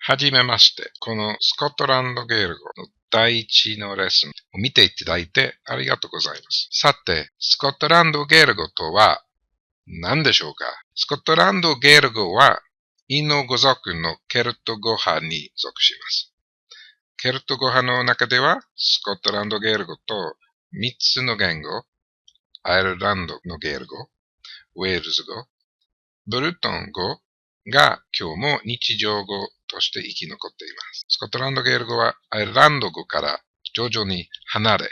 はじめまして。このスコットランドゲール語の第一のレッスンを見ていただいてありがとうございます。さて、スコットランドゲール語とは何でしょうか？スコットランドゲール語はイノ語族のケルト語派に属します。ケルト語派の中ではスコットランドゲール語と3つの言語、アイルランドのゲール語、ウェールズ語、ブルトン語が今日も日常語として生き残っています。スコットランドゲール語はアイルランド語から徐々に離れ、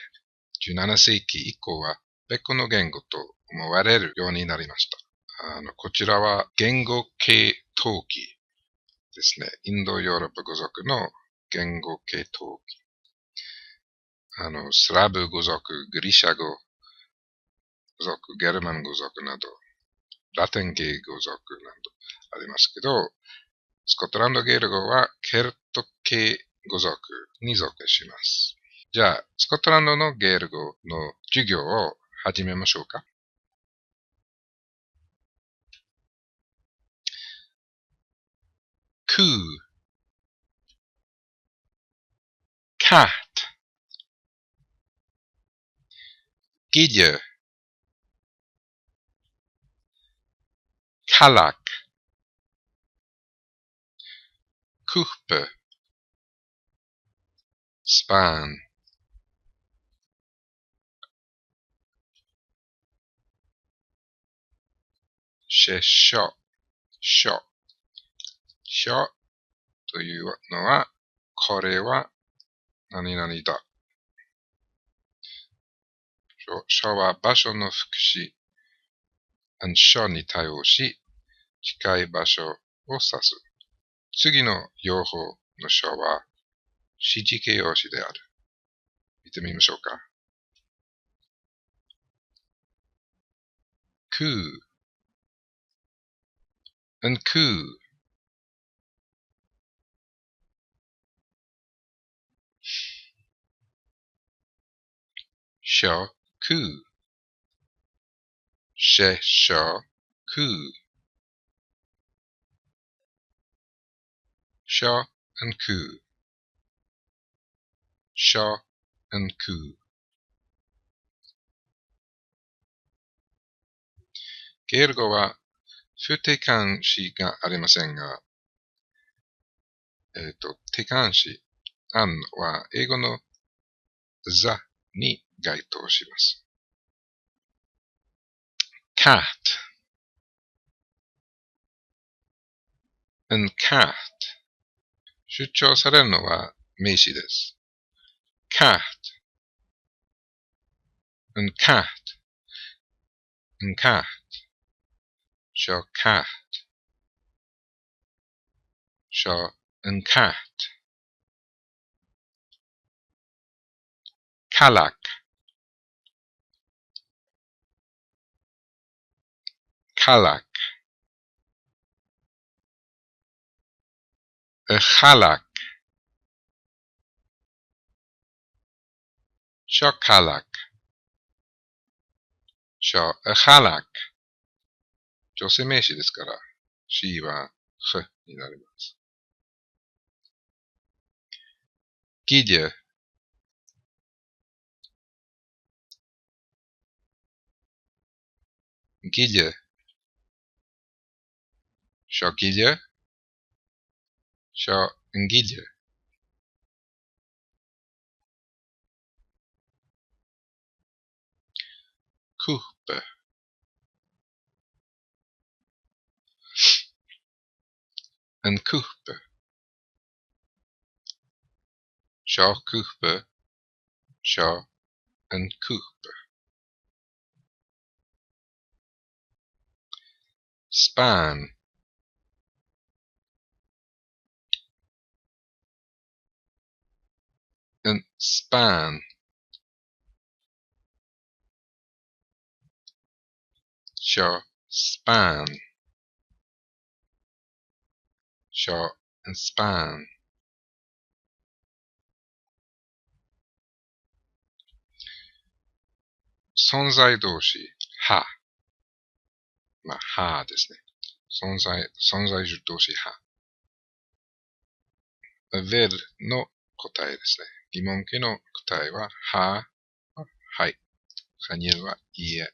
17世紀以降は別個の言語と思われるようになりました。こちらは言語系統記ですね。インドヨーロッパ語族の言語系統記。スラブ語族、ギリシャ語族、ゲルマン語族など、ラテン系語族などありますけど、スコットランドゲール語はケルト系語族に属します。じゃあ、スコットランドのゲール語の授業を始めましょうか。coo, cat, gidger, kalak, kuhpe, span, shesho, sho, sho というのは、これは何々だ。書は場所の副詞、書に対応し、近い場所を指す。次の用法の書は指示形容詞である。見てみましょうか。coo, and coo. Sho, coo. She, sho, coo. Sho and coo. Sho and coo. ゲール語は不定冠詞がありませんが、定冠詞 an は英語の the に該当します。cat and cat 主張されるのは名詞です。cat and cat and cat show cat show and cat kalak kalak halak shokalak show halak 女性名詞ですから C は H になります。gidger gidger show gidger show gidger kuhpe and kuhpe show kuhpe show and kuhpe span and span show span show and span 存在動詞ははですね。存在動詞は will の答えですね。疑問形の答えは、は、はい。かにるはいいえ。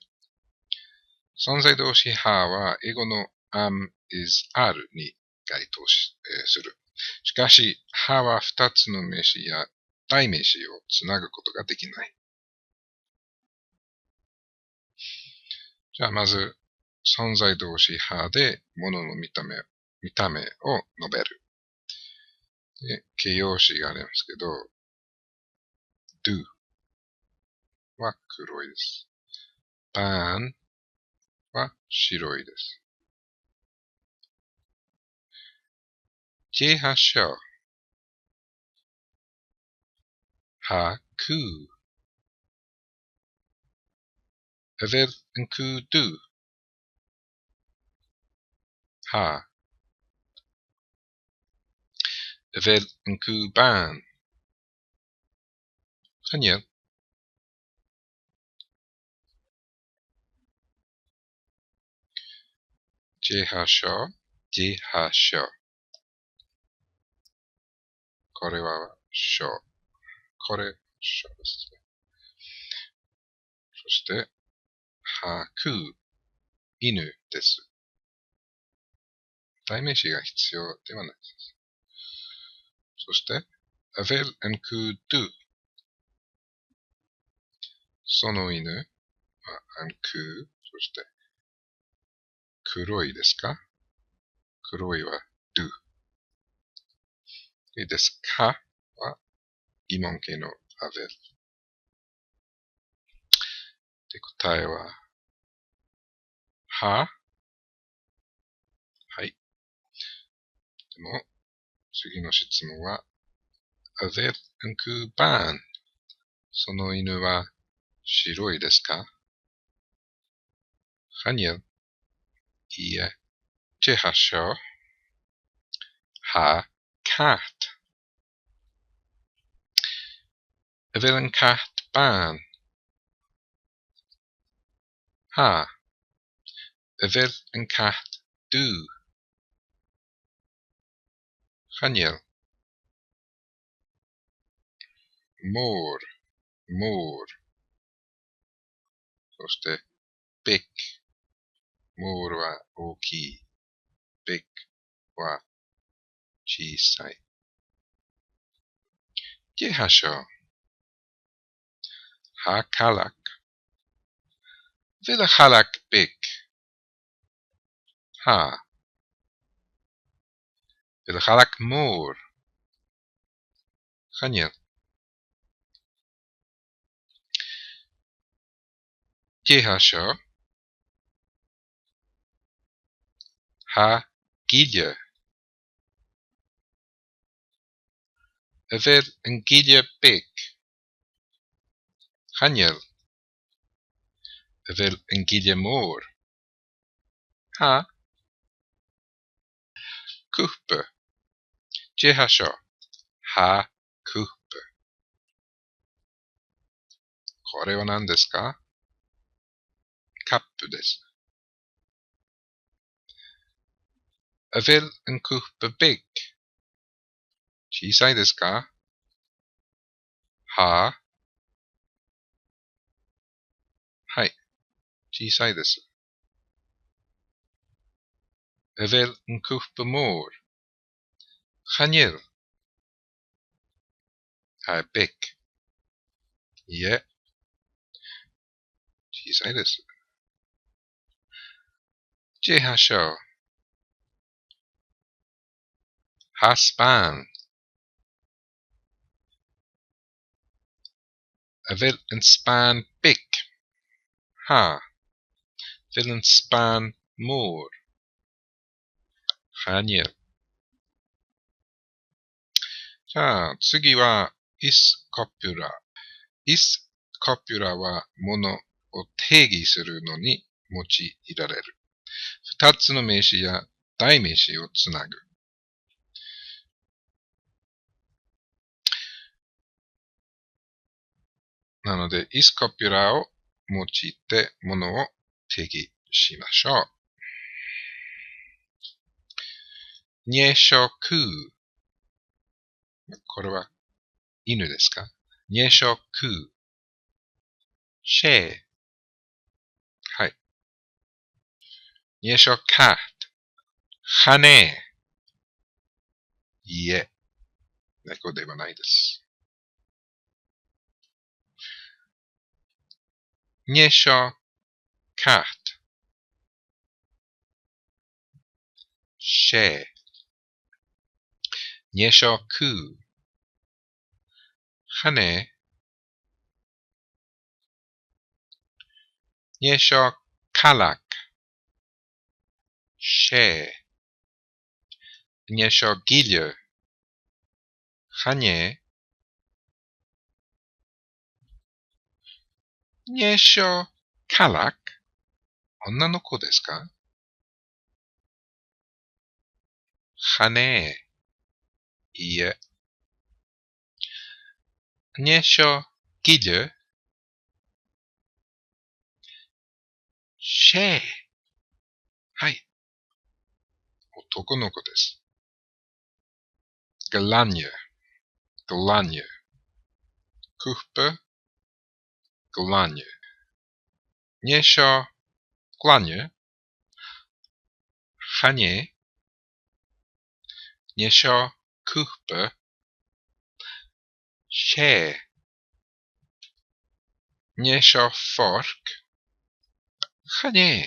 存在動詞はは、英語のam, is, are に該当する。しかし、はは二つの名詞や代名詞をつなぐことができない。じゃあ、まず、存在動詞はで物の見た目を述べる。で、形容詞がありますけど、do は黒いです。ban は白いです。j 発祥はく will and could do は will and could ban kan je j 発祥 j 発祥これは章。これ章ですね。そして、はく犬です。代名詞が必要ではないです。そして、will and could do その犬は and could そして、黒いですか黒いは do いいですかは疑問形の will で答えはははい。でも、次の質問は will and could ban その犬は白いですかはにゃいいえ。チェ発祥は cat will and cat ban は will and cat do はにゃ more そして big more は大きい big は小さい。チェ発祥は خلق will خلق big は will خلق more はにゃチェ発祥は gilje will and gilje big はにゃ will and gilje more は kuppe チェ発祥は kuppe これは何ですかカップです。will and kuppe big 小さいですかははい。小さいです。will and kuppe more はにゃはい、big いえ、小さいです。チェ発祥はスパン will and span big は will and span more はにゃじゃあ次は is copula is copula は物を定義するのに用いられる。二つの名詞や代名詞をつなぐ。なので、is copula を用いて物を定義しましょう。入植これは犬ですか？にしょく、シェー。はい。にしょカート、はね。いいえ、猫ではないです。にしょカート、シェー。にしょく、はね。にしょカラク、シェー。にしょギリュ、はね。にしょカラク、女の子ですか？はね。いいえ。にしょギリュ、シェー。はい。男の子です。glanje, glanje. Kuchpe, glanje. Nieszo, glanje. Hanie. Nieszo, kuchpe. She. Nieszo, fork. Hanie.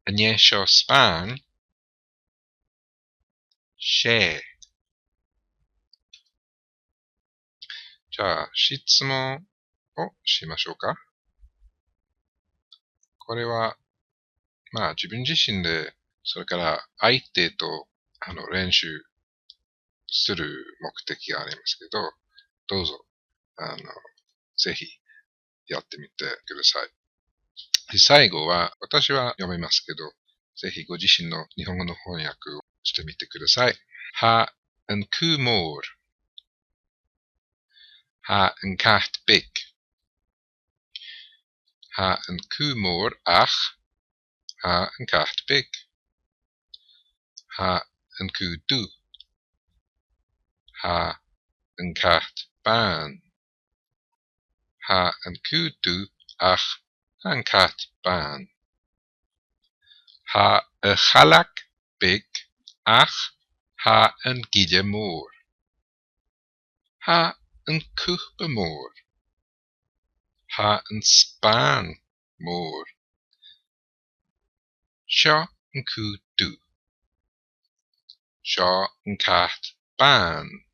Nieszo, span. She. じゃあ、質問をしましょうか。これは、まあ自分自身で、それから相手と練習する目的がありますけど、どうぞ、ぜひやってみてください。で、最後は、私は読めますけど、ぜひご自身の日本語の翻訳をしてみてください。Ha en koemoor. Ha en kaart big. Ha en koemoor ach. Ha en kaart big. Ha en koe doe. Ha en kaart baan. Ha en koe doe ach. Ha en kaart baan. Ha een galak big ach. Ha een gide moor. Ha een kuchbemoor. Ha een spaan moor. Sja een koe doe. Sja een kaart baan.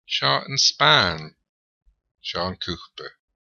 Sja een spaan. Sja een kuchbe.